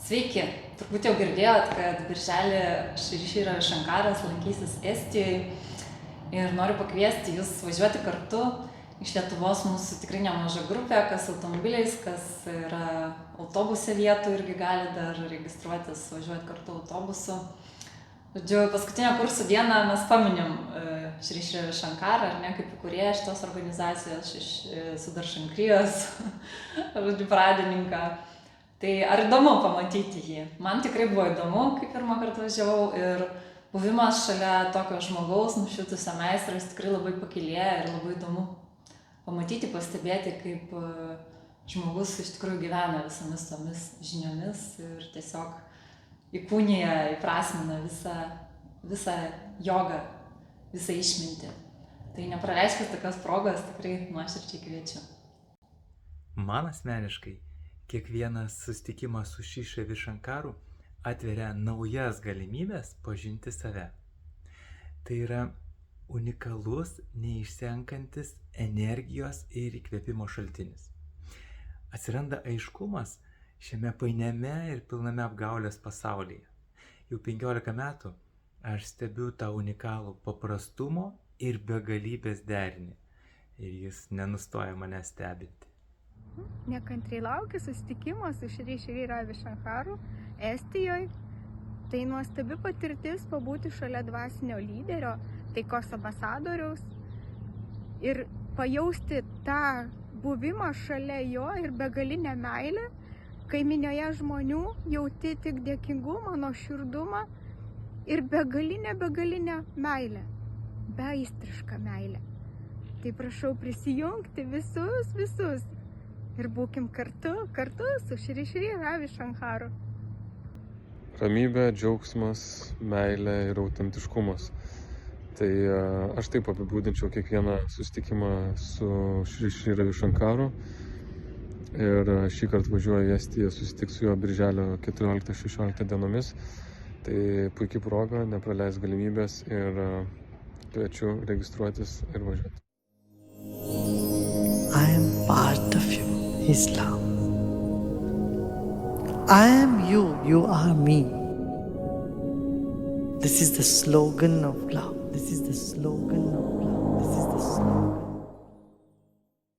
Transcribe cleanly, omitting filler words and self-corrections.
Sveiki, turbūt jau girdėjot, kad birželį Šri Ravišankaras lankysis Estijoje ir noriu pakviesti jūs važiuoti kartu. Iš Lietuvos mūsų tikrai nemaža grupė, kas automobiliais, kas yra autobuse vietų irgi gali dar registruotis, važiuoti kartu autobusu. Žodžiu, paskutinę kursų dieną mes paminim Šri Ravišankarą, ar ne, kaip įkūrėją šitos organizacijos, Sudarshankrijos, žodžiu, pradininką. Tai ar įdomu pamatyti jį? Man tikrai buvo įdomu, kai pirmą kartą važiavau, ir buvimas šalia tokio žmogaus, nušvitusio meistro, jis tikrai labai pakylėja ir labai įdomu pamatyti, pastebėti, kaip žmogus iš tikrųjų gyvena visomis tomis žiniomis ir tiesiog įkūnija, įprasmina visą jogą, visą išmintį. Tai nepraleiskite tokios progos, tikrai nuoširdžiai kviečiu. Man asmeniškai kiekvienas susitikimas su Šri Ravišankaru atveria naujas galimybės pažinti save. Tai yra unikalus, neišsenkantis energijos ir įkvėpimo šaltinis. Atsiranda aiškumas šiame painiame ir pilname apgaulės pasaulyje. Jau 15 metų aš stebiu tą unikalų paprastumo ir begalybės derinį. Ir jis nenustoja mane stebinti. Nekantriai laukiu susitikimo su Šri Ravišankaru Estijoje. Tai nuostabi patirtis pabūti šalia dvasinio lyderio, taikos ambasadoriaus ir pajausti tą buvimą šalia jo ir begalinę meilę, kai minioje žmonių jauti tik dėkingumą, nuoširdumą ir begalinę meilę, beaistrišką meilę. Tai prašau prisijungti visus. Ir būkim kartu su Šri Ravišankaru. Ramybė, džiaugsmas, meilė ir autentiškumas. Tai aš taip apibūdinčiau kiekvieną susitikimą su Šri Ravišankaru. Ir šį kartą važiuoju į Estiją susitikti su juo birželio 14-16 dienomis. Tai puikiai proga, nepraleis galimybės ir kviečiu registruotis ir važiuoti. I am part of you, Islam. I am you, you are me. This is the slogan of love. This is the slogan of love. This is the slogan.